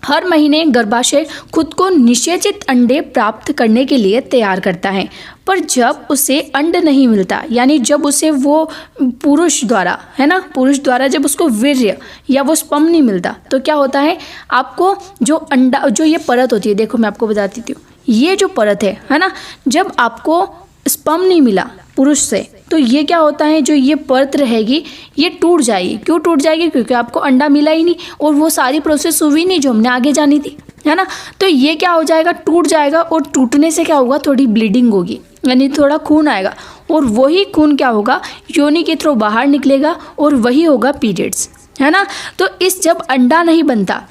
हर महीने गर्भाशय खुद को निषेचित अंडे प्राप्त करने के लिए तैयार करता है, पर जब उसे अंड नहीं मिलता, यानी जब उसे वो पुरुष द्वारा, है ना, पुरुष द्वारा जब उसको वीर्य या वो स्पर्म नहीं मिलता तो क्या होता है, आपको जो अंडा, जो ये परत होती है, देखो मैं आपको बता देती हूँ, ये जो परत है ना, जब आपको स्पर्म नहीं मिला पुरुष से तो ये क्या होता है, जो ये परत रहेगी ये टूट जाएगी। क्यों टूट जाएगी, क्योंकि आपको अंडा मिला ही नहीं और वो सारी प्रोसेस हुई नहीं जो हमने आगे जानी थी, है ना। तो ये क्या हो जाएगा, टूट जाएगा, और टूटने से क्या होगा, थोड़ी ब्लीडिंग होगी, यानी थोड़ा खून आएगा, और वही खून क्या होगा, योनि के थ्रू बाहर निकलेगा और वही होगा पीरियड्स, है ना। तो इस जब अंडा नहीं बनता,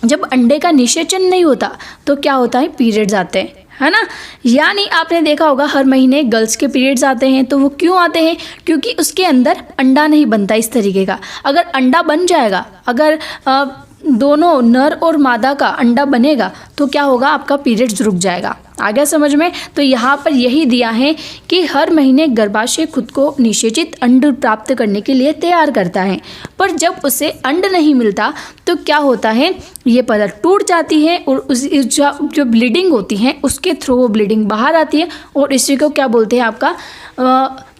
जब अंडे का निषेचन नहीं होता तो क्या होता है, पीरियड्स आते हैं, है ना। यानी आपने देखा होगा हर महीने गर्ल्स के पीरियड्स आते हैं, तो वो क्यों आते हैं, क्योंकि उसके अंदर अंडा नहीं बनता इस तरीके का। अगर अंडा बन जाएगा, अगर दोनों नर और मादा का अंडा बनेगा तो क्या होगा, आपका पीरियड्स रुक जाएगा। आ गया समझ में। तो यहाँ पर यही दिया है कि हर महीने गर्भाशय खुद को निषेचित अंड प्राप्त करने के लिए तैयार करता है, पर जब उसे अंड नहीं मिलता तो क्या होता है, ये पदार्थ टूट जाती है और उस जो ब्लीडिंग होती है उसके थ्रू वो ब्लीडिंग बाहर आती है और इसी को क्या बोलते हैं, आपका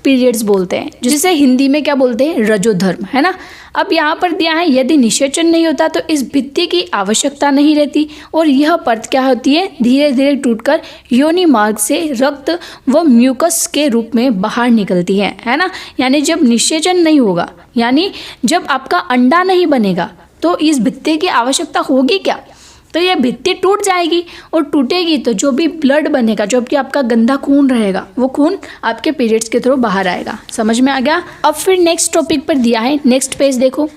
पीरियड्स बोलते हैं, जिसे हिंदी में क्या बोलते हैं, रजोधर्म, है ना। अब यहाँ पर दिया है यदि निषेचन नहीं होता तो इस भित्ति की आवश्यकता नहीं रहती और यह परत क्या होती है, धीरे धीरे टूटकर योनि मार्ग से रक्त व म्यूकस के रूप में बाहर निकलती है ना। यानी जब निषेचन नहीं होगा, यानी जब आपका अंडा नहीं बनेगा तो इस भित्ति की आवश्यकता होगी क्या, तो यह भित्ति टूट जाएगी और टूटेगी तो जो भी ब्लड बनेगा, जो भी आपका गंदा खून रहेगा, वो खून आपके पीरियड्स के थ्रू बाहर आएगा। समझ में आ गया। अब फिर नेक्स्ट टॉपिक पर दिया है, नेक्स्ट पेज देखो।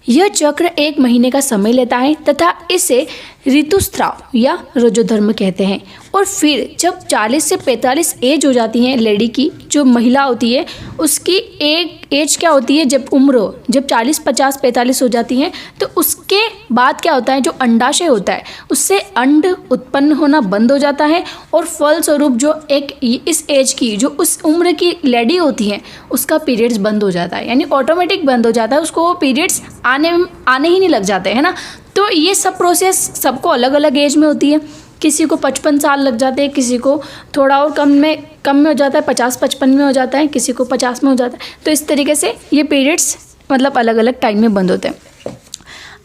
यह चक्र 1 महीने का समय लेता है तथा इसे ऋतुस्राव या रजोधर्म कहते हैं। और फिर जब 40 से 45 एज हो जाती है लेडी की, जो महिला होती है उसकी एक एज क्या होती है, जब उम्र जब 40, 50, 45 हो जाती है तो उसके बाद क्या होता है, जो अंडाशय होता है उससे अंड उत्पन्न होना बंद हो जाता है और फलस्वरूप जो एक इस एज की, जो उस उम्र की लेडी होती है उसका पीरियड्स बंद हो जाता है, यानी ऑटोमेटिक बंद हो जाता है, उसको वो पीरियड्स आने ही नहीं लग जाते, है ना। तो ये सब प्रोसेस सबको अलग अलग एज में होती है, किसी को 55 साल लग जाते हैं, किसी को थोड़ा और कम में हो जाता है, 50-55 में हो जाता है, किसी को 50 में हो जाता है। तो इस तरीके से ये पीरियड्स मतलब अलग अलग टाइम में बंद होते हैं।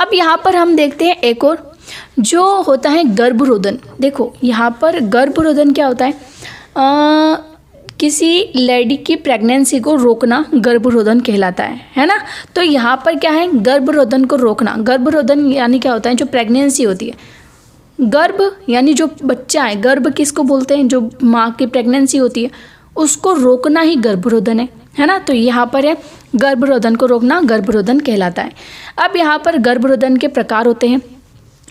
अब यहाँ पर हम देखते हैं एक और जो होता है गर्भरोधन। देखो यहाँ पर गर्भरोधन क्या होता है, किसी लेडी की प्रेगनेंसी को रोकना गर्भरोधन कहलाता है ना। तो यहाँ पर क्या है, गर्भरोधन को रोकना। गर्भरोधन यानी क्या होता है, जो प्रेगनेंसी होती है, गर्भ यानी जो बच्चा है, गर्भ किसको बोलते हैं, जो माँ की प्रेगनेंसी होती है उसको रोकना ही गर्भरोधन है ना। तो यहाँ पर है गर्भरोधन को रोकना, गर्भरोधन कहलाता है। अब यहाँ पर गर्भरोधन के प्रकार होते हैं,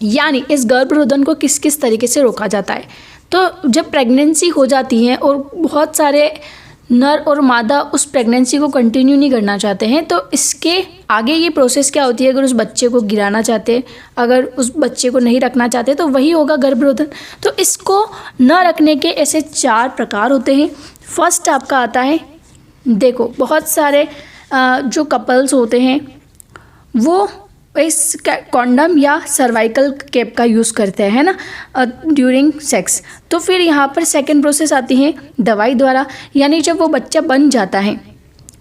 यानी इस गर्भरोधन को किस किस तरीके से रोका जाता है। तो जब प्रेगनेंसी हो जाती है और बहुत सारे नर और मादा उस प्रेगनेंसी को कंटिन्यू नहीं करना चाहते हैं, तो इसके आगे ये प्रोसेस क्या होती है, अगर उस बच्चे को गिराना चाहते, अगर उस बच्चे को नहीं रखना चाहते तो वही होगा गर्भरोधन। तो इसको न रखने के ऐसे 4 प्रकार होते हैं। फर्स्ट आपका आता है, देखो बहुत सारे जो कपल्स होते हैं वो इस कॉन्डम या सर्वाइकल कैप का यूज़ करते हैं ना ड्यूरिंग सेक्स। तो फिर यहाँ पर सेकंड प्रोसेस आती है दवाई द्वारा, यानी जब वो बच्चा बन जाता है,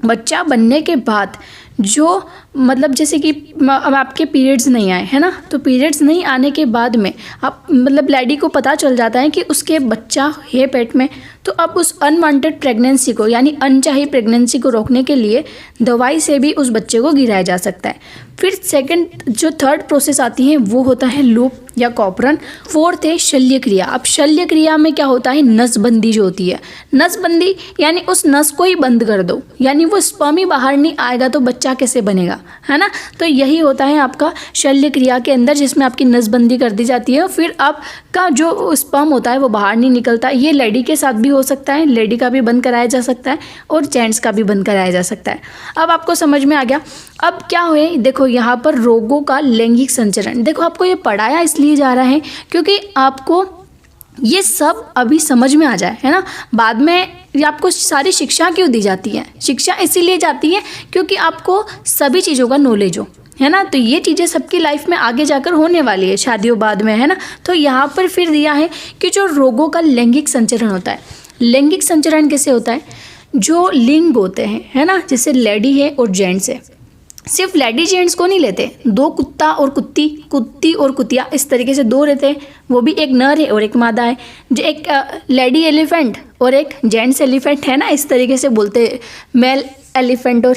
बच्चा बनने के बाद जो मतलब जैसे कि अब आपके पीरियड्स नहीं आए है ना, तो पीरियड्स नहीं आने के बाद में आप मतलब लेडी को पता चल जाता है कि उसके बच्चा है पेट में, तो अब उस अनवांटेड प्रेगनेंसी को यानी अनचाही प्रेगनेंसी को रोकने के लिए दवाई से भी उस बच्चे को गिराया जा सकता है। फिर जो थर्ड प्रोसेस आती है वो होता है लूप या कॉपरन। फोर्थ है शल्य क्रिया। अब शल्य क्रिया में क्या होता है, नसबंदी जो होती है, नसबंदी यानी उस नस को ही बंद कर दो, यानी वो स्पर्म ही बाहर नहीं आएगा तो बच्चा कैसे बनेगा, है ना। तो यही होता है आपका शल्य क्रिया के अंदर, जिसमें आपकी नसबंदी कर दी जाती है। फिर आपका जो स्पर्म होता है वो बाहर नहीं निकलता। ये लेडी के साथ भी हो सकता है, लेडी का भी बंद कराया जा सकता है और जेंट्स का भी बंद कराया जा सकता है। अब आपको समझ में आ गया। अब क्या हुए, देखो यहाँ पर रोगों का लैंगिक संचरण, देखो आपको ये पढ़ाया इसलिए जा रहा है क्योंकि आपको ये सब अभी समझ में आ जाए, है ना। बाद में ये आपको सारी शिक्षा क्यों दी जाती है, शिक्षा इसीलिए जाती है क्योंकि आपको सभी चीज़ों का नॉलेज हो, है ना। तो ये चीज़ें सबकी लाइफ में आगे जाकर होने वाली है, शादियों बाद में, है ना। तो यहाँ पर फिर दिया है कि जो रोगों का लैंगिक संचरण होता है, लैंगिक संचरण कैसे होता है, जो लिंग होते हैं, है ना, जैसे लेडी है और जेंट्स है, सिर्फ लेडी जेंट्स को नहीं लेते, 2 कुत्ता और कुत्ती, कुत्ती और कुतिया, इस तरीके से 2 रहते हैं, वो भी एक नर है और एक मादा है। जो एक लेडी एलिफेंट और एक जेंट्स एलिफेंट है ना, इस तरीके से बोलते हैं, मेल एलिफेंट और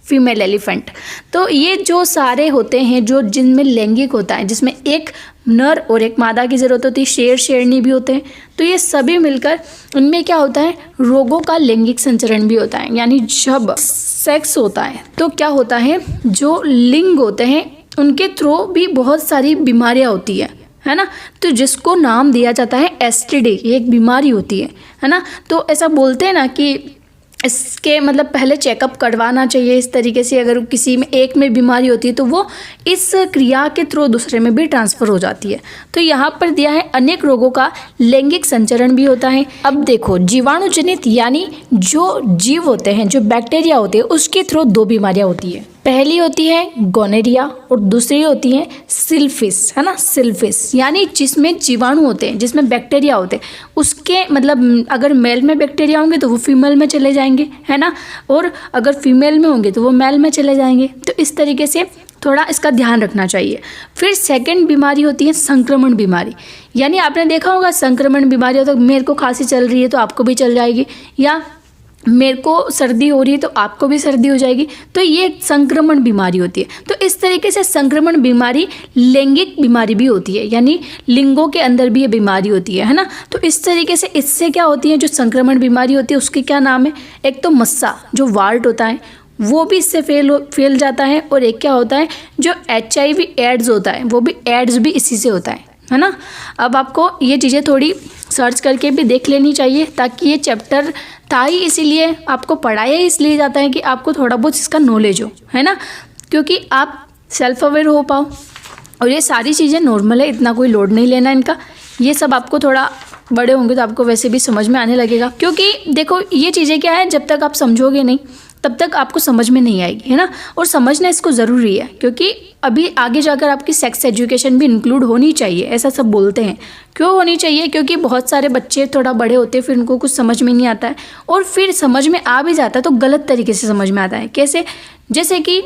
फीमेल एलिफेंट। तो ये जो सारे होते हैं जो जिनमें लैंगिक होता है, जिसमें एक नर और एक मादा की ज़रूरत होती है, शेर शेरनी भी होते हैं, तो ये सभी मिलकर उनमें क्या होता है, रोगों का लैंगिक संचरण भी होता है। यानी जब सेक्स होता है तो क्या होता है, जो लिंग होते हैं उनके थ्रू भी बहुत सारी बीमारियां होती है ना। तो जिसको नाम दिया जाता है एसटीडी, ये एक बीमारी होती है ना। तो ऐसा बोलते हैं ना कि इसके मतलब पहले चेकअप करवाना चाहिए। इस तरीके से अगर किसी में एक में बीमारी होती है तो वो इस क्रिया के थ्रू दूसरे में भी ट्रांसफ़र हो जाती है। तो यहाँ पर दिया है अनेक रोगों का लैंगिक संचरण भी होता है। अब देखो, जीवाणु जनित यानी जो जीव होते हैं, जो बैक्टीरिया होते हैं, उसके थ्रू दो बीमारियाँ होती है। पहली होती है गोनेरिया और दूसरी होती है सिल्फिस, है ना, सिल्फिस यानी जिसमें जीवाणु होते हैं, जिसमें बैक्टीरिया होते हैं। उसके मतलब अगर मेल में बैक्टीरिया होंगे तो वो फीमेल में चले जाएंगे, है ना, और अगर फीमेल में होंगे तो वो मेल में चले जाएंगे। तो इस तरीके से थोड़ा इसका ध्यान रखना चाहिए। फिर सेकंड बीमारी होती है संक्रमण बीमारी, यानी आपने देखा होगा संक्रमण बीमारी हो तो मेरे को खांसी चल रही है तो आपको भी चल जाएगी, या मेरे को सर्दी हो रही है तो आपको भी सर्दी हो जाएगी। तो ये एक संक्रमण बीमारी होती है। तो इस तरीके से संक्रमण बीमारी लैंगिक बीमारी भी होती है, यानी लिंगों के अंदर भी ये बीमारी होती है ना। तो इस तरीके से इससे क्या होती है, जो संक्रमण बीमारी होती है उसके क्या नाम है, एक तो मस्सा जो वार्ट होता है वो भी इससे फैल जाता है, और एक क्या होता है जो HIV एड्स होता है, वो भी एड्स भी इसी से होता है ना। अब आपको ये चीज़ें थोड़ी सर्च करके भी देख लेनी चाहिए, ताकि ये चैप्टर था ही इसीलिए आपको पढ़ाया इसलिए जाता है कि आपको थोड़ा बहुत इसका नॉलेज हो, है ना, क्योंकि आप सेल्फ अवेयर हो पाओ। और ये सारी चीज़ें नॉर्मल है, इतना कोई लोड नहीं लेना इनका। ये सब आपको थोड़ा बड़े होंगे तो आपको वैसे भी समझ में आने लगेगा, क्योंकि देखो ये चीज़ें क्या है, जब तक आप समझोगे नहीं तब तक आपको समझ में नहीं आएगी, है ना। और समझना इसको ज़रूरी है, क्योंकि अभी आगे जाकर आपकी सेक्स एजुकेशन भी इंक्लूड होनी चाहिए, ऐसा सब बोलते हैं। क्यों होनी चाहिए, क्योंकि बहुत सारे बच्चे थोड़ा बड़े होते हैं, फिर उनको कुछ समझ में नहीं आता है, और फिर समझ में आ भी जाता है तो गलत तरीके से समझ में आता है। कैसे, जैसे कि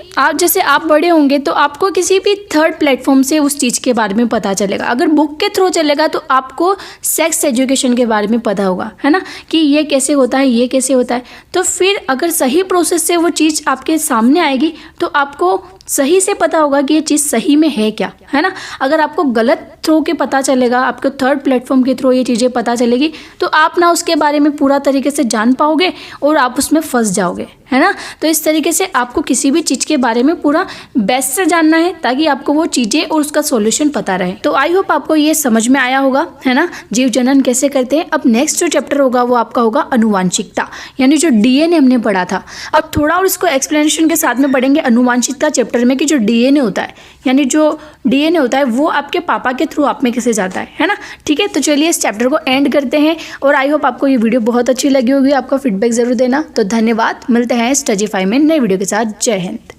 आप बड़े होंगे तो आपको किसी भी थर्ड प्लेटफॉर्म से उस चीज़ के बारे में पता चलेगा। अगर बुक के थ्रू चलेगा तो आपको सेक्स एजुकेशन के बारे में पता होगा, है ना, कि ये कैसे होता है, ये कैसे होता है। तो फिर अगर सही प्रोसेस से वो चीज़ आपके सामने आएगी तो आपको सही से पता होगा कि ये चीज़ सही में है क्या, है ना। अगर आपको गलत थ्रू के पता चलेगा, आपको थर्ड प्लेटफॉर्म के थ्रू ये चीज़ें पता चलेगी, तो आप ना उसके बारे में पूरा तरीके से जान पाओगे और आप उसमें फंस जाओगे, है ना। तो इस तरीके से आपको किसी भी चीज़ के बारे में पूरा बेस्ट से जानना है, ताकि आपको वो चीज़ें और उसका सॉल्यूशन पता रहे। तो आई होप आपको ये समझ में आया होगा, है ना, जीव जनन कैसे करते हैं। अब नेक्स्ट जो चैप्टर होगा वो आपका होगा अनुवांशिकता, यानी जो DNA हमने पढ़ा था। अब थोड़ा और इसको एक्सप्लेनेशन के साथ में पढ़ेंगे अनुवांशिकता चैप्टर में, कि जो DNA होता है, यानी जो DNA होता है वो आपके पापा के थ्रू आप में कैसे जाता है ना। ठीक है, तो चलिए इस चैप्टर को एंड करते हैं, और आई होप आपको ये वीडियो बहुत अच्छी लगी होगी। आपका फीडबैक जरूर देना। तो धन्यवाद, मिलते हैं स्टडीफाई में नए वीडियो के साथ। जय हिंद।